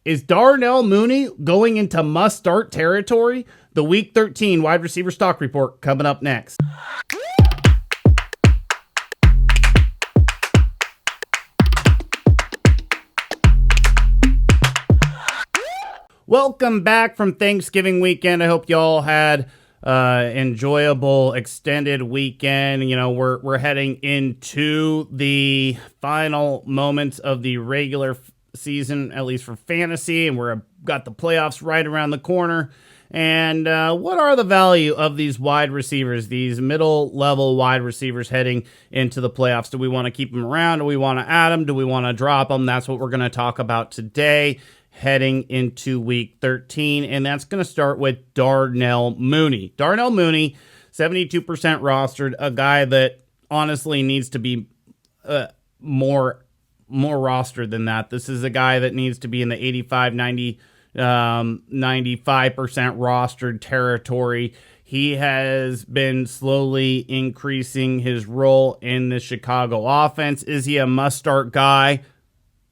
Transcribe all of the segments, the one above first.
Is Darnell Mooney going into must-start territory? The Week 13 wide receiver stock report coming up next. Welcome back from Thanksgiving weekend. I hope y'all had enjoyable extended weekend. You know, we're heading into the final moments of the regular season, at least for fantasy, and we're got the playoffs right around the corner. And what are the value of these wide receivers, these middle-level wide receivers heading into the playoffs? Do we want to keep them around? Do we want to add them? Do we want to drop them? That's what we're going to talk about today, heading into Week 13, and that's going to start with Darnell Mooney. Darnell Mooney, 72% rostered, a guy that honestly needs to be more rostered than that. This is a guy that needs to be in the 85, 90, 95% rostered territory. He has been slowly increasing his role in the Chicago offense. Is he a must-start guy?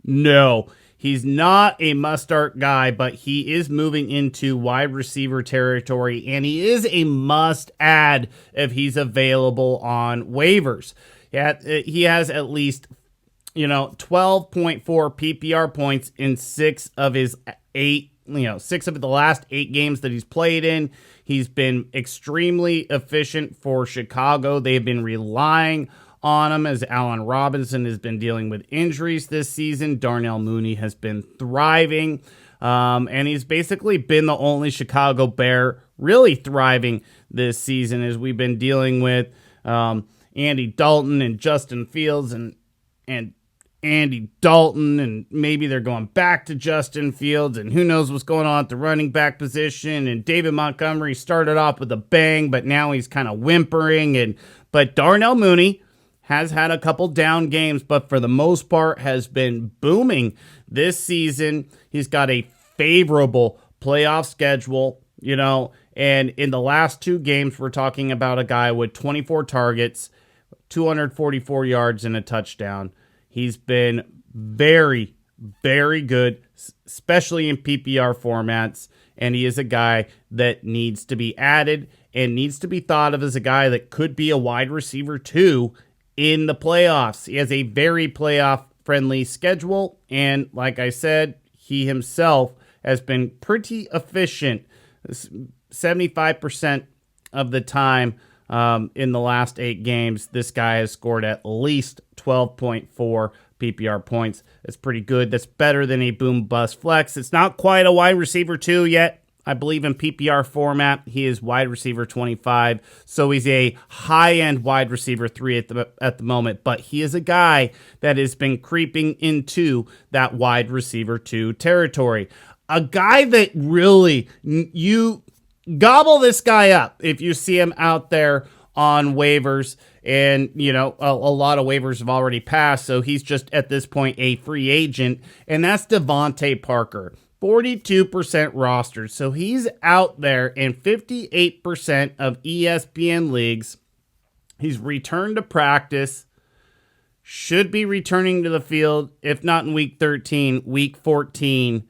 No. He's not a must-start guy, but he is moving into wide receiver territory, and he is a must-add if he's available on waivers. He has at least 12.4 PPR points in six of the last 8 games that he's played in. He's been extremely efficient for Chicago. They've been relying on him as Allen Robinson has been dealing with injuries this season. Darnell Mooney has been thriving, and he's basically been the only Chicago Bear really thriving this season, as we've been dealing with Andy Dalton and Justin Fields and Andy Dalton, and maybe they're going back to Justin Fields, and who knows what's going on at the running back position. And David Montgomery started off with a bang, but now he's kind of whimpering. But Darnell Mooney has had a couple down games, but for the most part has been booming this season. He's got a favorable playoff schedule, and in the last 2 games, we're talking about a guy with 24 targets, 244 yards, and a touchdown. He's been very, very good, especially in PPR formats, and he is a guy that needs to be added and needs to be thought of as a guy that could be a wide receiver too in the playoffs. He has a very playoff-friendly schedule, and like I said, he himself has been pretty efficient 75% of the time in the last 8 games. This guy has scored at least 12.4 PPR points. That's pretty good. That's better than a boom-bust flex. It's not quite a wide receiver 2 yet. I believe in PPR format, he is wide receiver 25, so he's a high-end wide receiver 3 at the moment, but he is a guy that has been creeping into that wide receiver 2 territory. A guy that really, you gobble this guy up if you see him out there on waivers, and a lot of waivers have already passed, so he's just at this point a free agent, and that's DeVante Parker. 42% rostered, so he's out there in 58% of ESPN leagues. He's returned to practice, should be returning to the field, if not in Week 13, Week 14,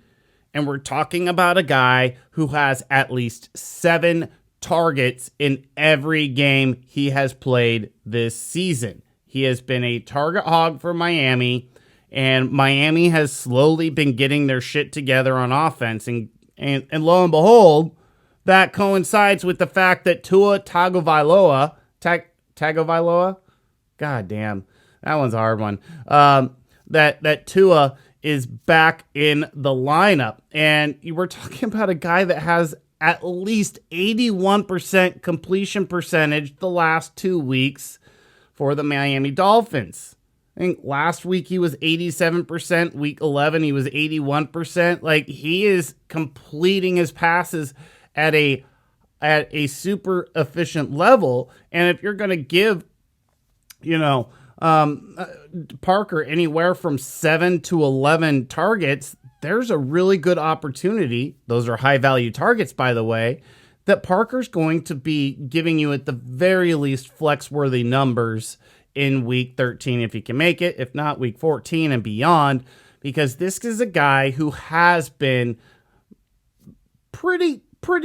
and we're talking about a guy who has at least 7 targets in every game he has played this season. He has been a target hog for Miami, and Miami has slowly been getting their shit together on offense. And lo and behold, that coincides with the fact that Tua Tagovailoa, God damn, that one's a hard one. That Tua is back in the lineup. And we're talking about a guy that has at least 81% completion percentage the last 2 weeks for the Miami Dolphins. I think last week he was 87%. Week 11, he was 81%. Like, he is completing his passes at a super efficient level. And if you're going to give, Parker anywhere from 7 to 11 targets, there's a really good opportunity. Those are high value targets, by the way, that Parker's going to be giving you at the very least flex-worthy numbers in Week 13 if he can make it. If not, Week 14 and beyond, because this is a guy who has been pretty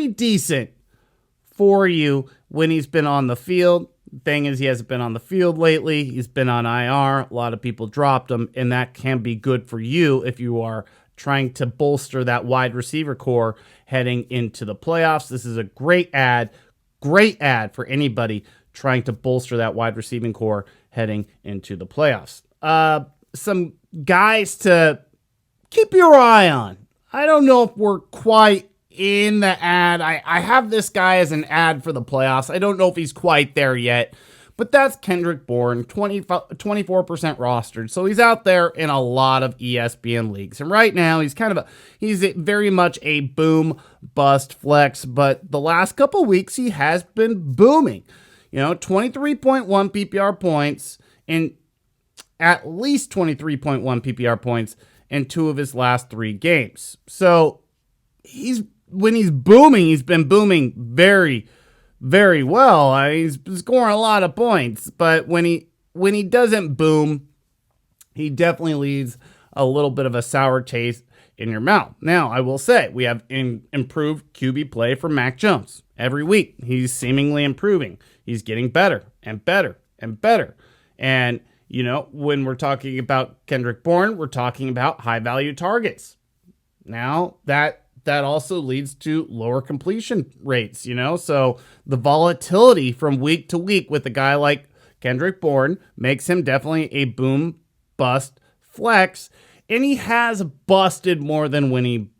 decent for you when he's been on the field. Thing is, he hasn't been on the field lately. He's been on IR. A lot of people dropped him, and that can be good for you if you are trying to bolster that wide receiver core heading into the playoffs. This is a great ad for anybody trying to bolster that wide receiving core heading into the playoffs. Some guys to keep your eye on. I don't know if we're quite in the ad. I have this guy as an ad for the playoffs. I don't know if he's quite there yet, but that's Kendrick Bourne, 24% rostered. So he's out there in a lot of ESPN leagues. And right now he's very much a boom bust flex, but the last couple weeks he has been booming. 23.1 PPR points and at least 23.1 PPR points in 2 of his last 3 games. So when he's booming, he's been booming very, very well. He's scoring a lot of points, but when he doesn't boom, he definitely leaves a little bit of a sour taste in your mouth. Now, I will say, we have improved QB play for Mac Jones. Every week, he's seemingly improving. He's getting better and better and better. And, when we're talking about Kendrick Bourne, we're talking about high-value targets. Now, that also leads to lower completion rates, So the volatility from week to week with a guy like Kendrick Bourne makes him definitely a boom-bust flex. And he has busted more than when he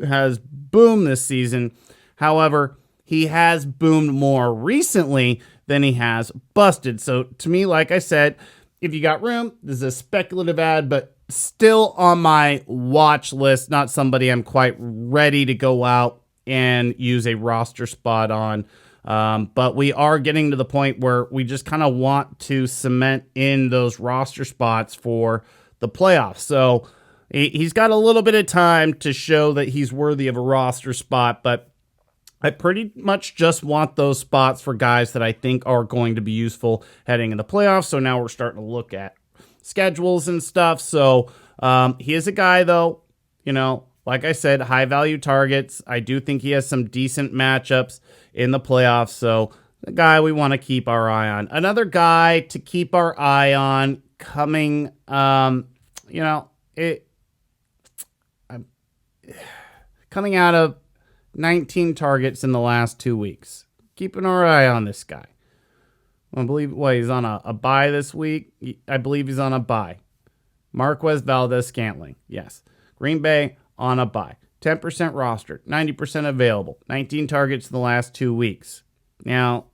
has boomed this season. However, he has boomed more recently than he has busted. So to me, like I said, if you got room, this is a speculative ad, but still on my watch list, not somebody I'm quite ready to go out and use a roster spot on. But we are getting to the point where we just kind of want to cement in those roster spots for the playoffs. So he's got a little bit of time to show that he's worthy of a roster spot, but I pretty much just want those spots for guys that I think are going to be useful heading in the playoffs. So now we're starting to look at schedules and stuff. So he is a guy, though, like I said, high value targets. I do think he has some decent matchups in the playoffs. So the guy we want to keep our eye on. Another guy to keep our eye on coming, coming out of 19 targets in the last 2 weeks. Keeping our eye on this guy. I believe, he's on a bye this week. I believe he's on a bye. Marquez Valdes-Scantling. Yes. Green Bay on a bye. 10% rostered. 90% available. 19 targets in the last 2 weeks. Now,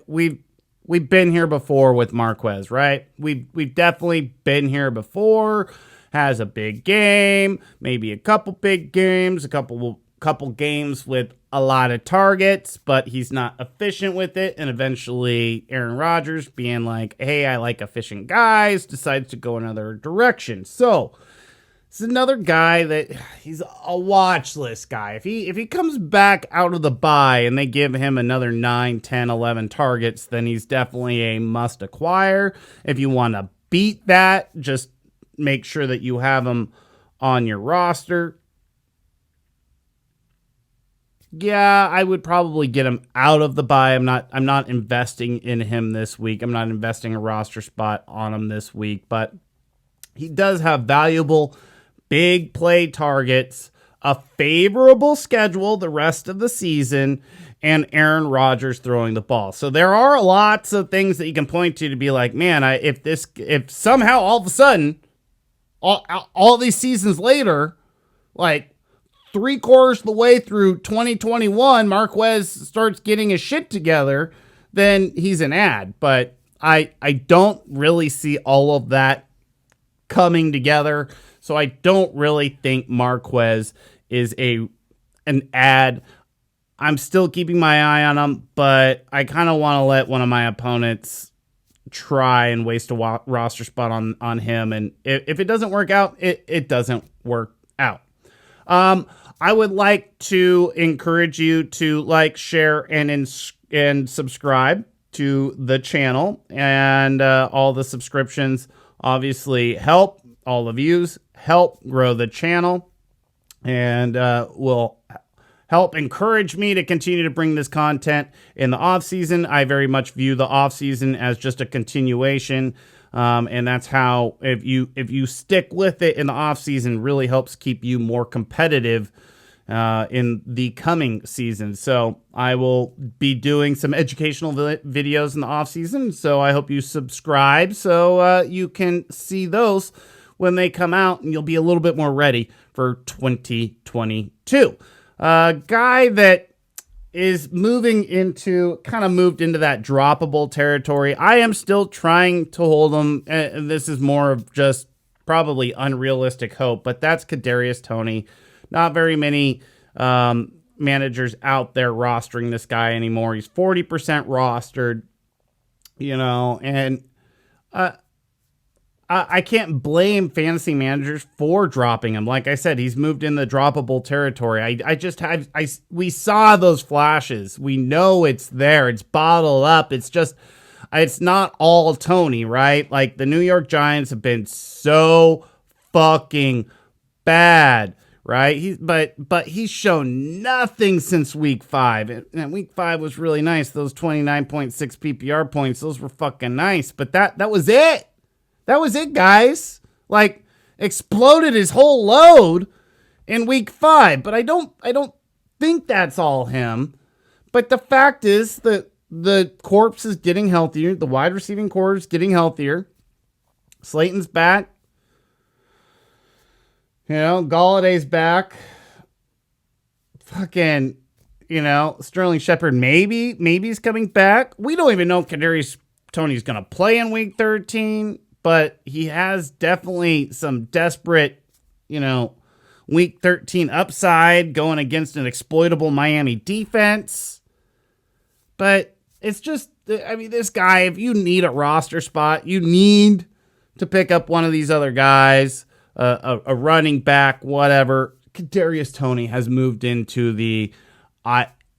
we've been here before with Marquez, right? We've definitely been here before. Has a big game. Maybe a couple big games. A couple games with a lot of targets, but he's not efficient with it. And eventually Aaron Rodgers, being like, hey, I like efficient guys, decides to go another direction. So this is another guy that he's a watch list guy. If he comes back out of the bye and they give him another 9, 10, 11 targets, then he's definitely a must acquire. If you want to beat that, just make sure that you have him on your roster. Yeah, I would probably get him out of the bye. I'm not investing in him this week. I'm not investing a roster spot on him this week, but he does have valuable big play targets, a favorable schedule the rest of the season, and Aaron Rodgers throwing the ball. So there are lots of things that you can point to be like, man, if somehow all of a sudden, all these seasons later, like 3/4 of the way through 2021, Marquez starts getting his shit together, then he's an ad. But I don't really see all of that coming together. So I don't really think Marquez is an ad. I'm still keeping my eye on him, but I kind of want to let one of my opponents try and waste a roster spot on him. And if it doesn't work out, it doesn't work out. I would like to encourage you to like, share, and subscribe to the channel. And all the subscriptions obviously help. all the views, help grow the channel, and will help encourage me to continue to bring this content in the off season. I very much view the off season as just a continuation. And that's how, if you stick with it in the off season, really helps keep you more competitive in the coming season. So I will be doing some educational videos in the off season. So I hope you subscribe so you can see those when they come out, and you'll be a little bit more ready for 2022. Guy that is moved into that droppable territory. I am still trying to hold him, and this is more of just probably unrealistic hope, but that's Kadarius Toney. Not very many managers out there rostering this guy anymore. He's 40% rostered, and I can't blame fantasy managers for dropping him. Like I said, he's moved in the droppable territory. We saw those flashes. We know it's there. It's bottled up. It's not all Toney, right? Like, the New York Giants have been so fucking bad, right? But he's shown nothing since week 5. And week 5 was really nice. Those 29.6 PPR points, those were fucking nice. But that was it. That was it, guys. Like, exploded his whole load in week 5. But I don't think that's all him. But the fact is that the corpse is getting healthier. The wide receiving core is getting healthier. Slayton's back. Galladay's back. Fucking, Sterling Shepard maybe he's coming back. We don't even know if Kadarius Toney's going to play in week 13. But he has definitely some desperate, week 13 upside going against an exploitable Miami defense. But it's just, this guy, if you need a roster spot, you need to pick up one of these other guys, a running back, whatever. Kadarius Toney has moved into the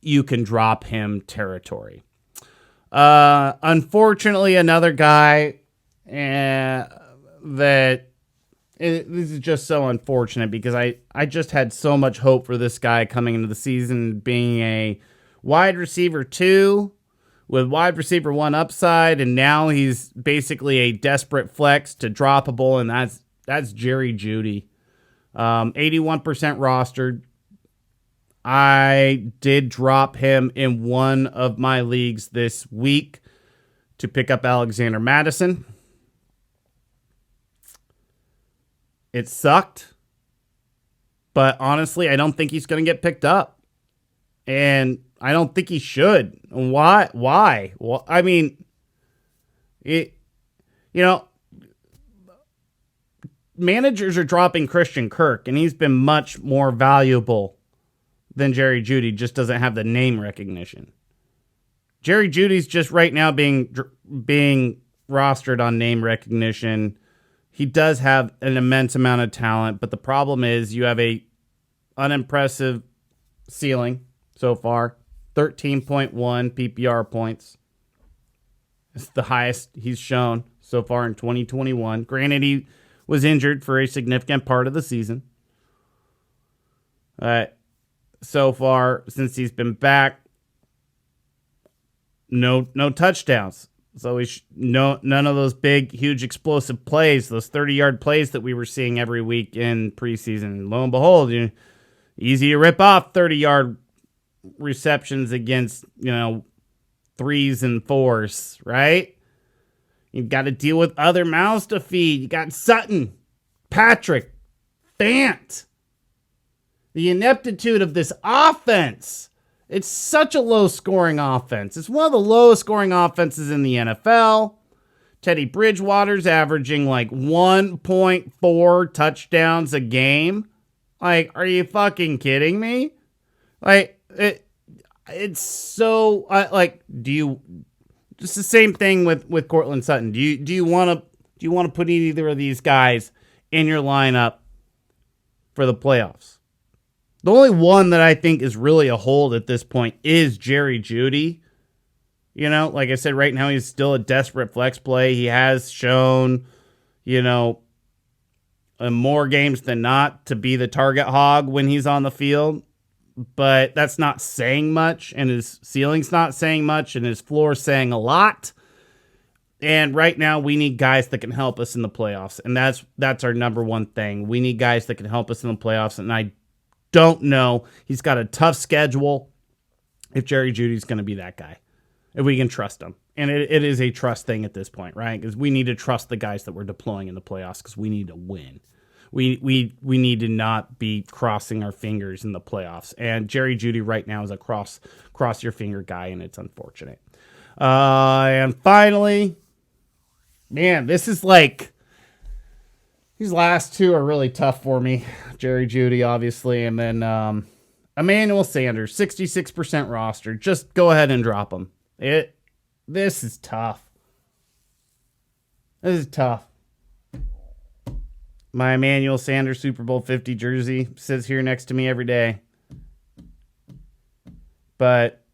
you can drop him territory. Unfortunately, another guy. And this is just so unfortunate because I just had so much hope for this guy coming into the season, being a wide receiver 2 with wide receiver 1 upside, and now he's basically a desperate flex to droppable, and that's Jerry Jeudy. 81% rostered. I did drop him in one of my leagues this week to pick up Alexander Mattison. It sucked, but honestly, I don't think he's going to get picked up, and I don't think he should. Why? Well, managers are dropping Christian Kirk, and he's been much more valuable than Jerry Jeudy. Just doesn't have the name recognition. Jerry Judy's just right now being rostered on name recognition. He does have an immense amount of talent, but the problem is you have a unimpressive ceiling so far. 13.1 PPR points. It's the highest he's shown so far in 2021. Granted, he was injured for a significant part of the season. So far, since he's been back, no touchdowns. So none of those big, huge, explosive plays, those 30-yard plays that we were seeing every week in preseason. Lo and behold, easy to rip off 30-yard receptions against, 3s and 4s, right? You've got to deal with other mouths to feed. You got Sutton, Patrick, Fant. The ineptitude of this offense. It's such a low-scoring offense. It's one of the lowest-scoring offenses in the NFL. Teddy Bridgewater's averaging like 1.4 touchdowns a game. Like, are you fucking kidding me? Like, it's so do you? It's the same thing with Cortland Sutton. Do you want to put either of these guys in your lineup for the playoffs? The only one that I think is really a hold at this point is Jerry Jeudy. Like I said, right now he's still a desperate flex play. He has shown, more games than not to be the target hog when he's on the field. But that's not saying much, and his ceiling's not saying much, and his floor's saying a lot. And right now, we need guys that can help us in the playoffs, and that's our number one thing. We need guys that can help us in the playoffs, and I don't know. He's got a tough schedule if Jerry Jeudy's going to be that guy, if we can trust him. And it is a trust thing at this point, right? Because we need to trust the guys that we're deploying in the playoffs because we need to win. We need to not be crossing our fingers in the playoffs. And Jerry Jeudy right now is a cross your finger guy, and it's unfortunate. And finally, man, this is like, these last two are really tough for me. Jerry Jeudy, obviously, and then Emmanuel Sanders, 66% roster. Just go ahead and drop him. This is tough. This is tough. My Emmanuel Sanders Super Bowl 50 jersey sits here next to me every day. But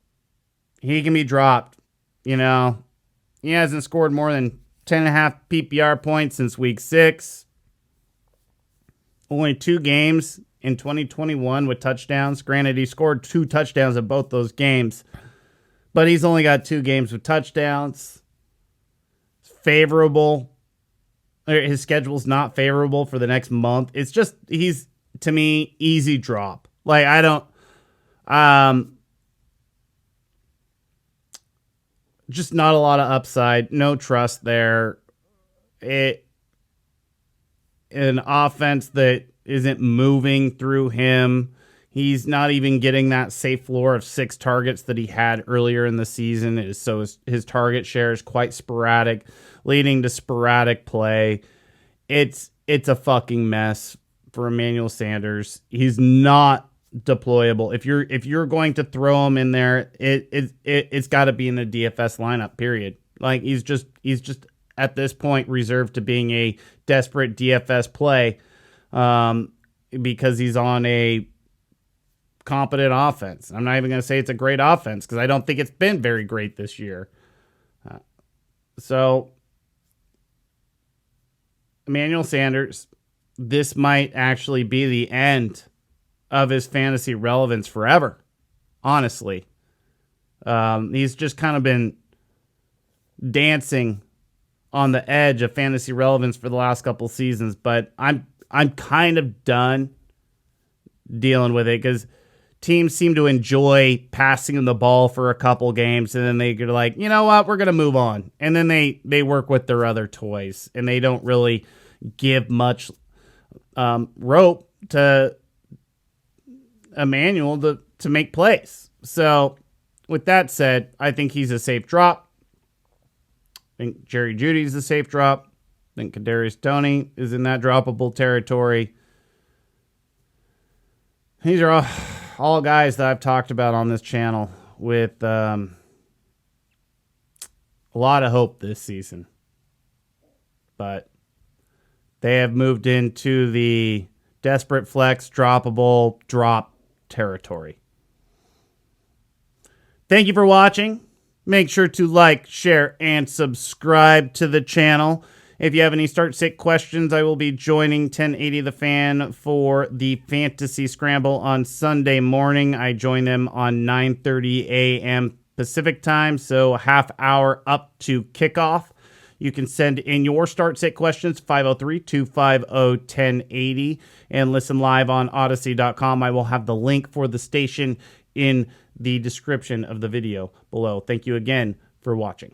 he can be dropped. You know, he hasn't scored more than 10.5 PPR points since week 6. Only 2 games in 2021 with touchdowns. Granted, he scored 2 touchdowns in both those games. But he's only got 2 games with touchdowns. It's favorable. His schedule's not favorable for the next month. It's just, he's, to me, easy drop. Like, I don't, just not a lot of upside. No trust there. An offense that isn't moving through him. He's not even getting that safe floor of 6 targets that he had earlier in the season. So his target share is quite sporadic, leading to sporadic play. It's a fucking mess for Emmanuel Sanders. He's not deployable. If you're going to throw him in there, it's got to be in the DFS lineup. Period. Like he's just at this point reserved to being a desperate DFS play, because he's on a competent offense. I'm not even going to say it's a great offense because I don't think it's been very great this year. So Emmanuel Sanders, this might actually be the end of his fantasy relevance forever. Honestly, he's just kind of been dancing on the edge of fantasy relevance for the last couple seasons, but I'm kind of done dealing with it because teams seem to enjoy passing the ball for a couple games, and then they get like, you know what, we're going to move on. And then they work with their other toys, and they don't really give much rope to Emmanuel to make plays. So with that said, I think he's a safe drop. I think Jerry Jeudy's a safe drop. I think Kadarius Toney is in that droppable territory. These are all guys that I've talked about on this channel with a lot of hope this season. But they have moved into the desperate flex, droppable, drop territory. Thank you for watching. Make sure to like, share, and subscribe to the channel. If you have any start-sit questions, I will be joining 1080 The Fan for the Fantasy Scramble on Sunday morning. I join them on 9:30 a.m. Pacific time, so a half hour up to kickoff. You can send in your start-sit questions, 503-250-1080, and listen live on Odyssey.com. I will have the link for the station in the description of the video below. Thank you again for watching.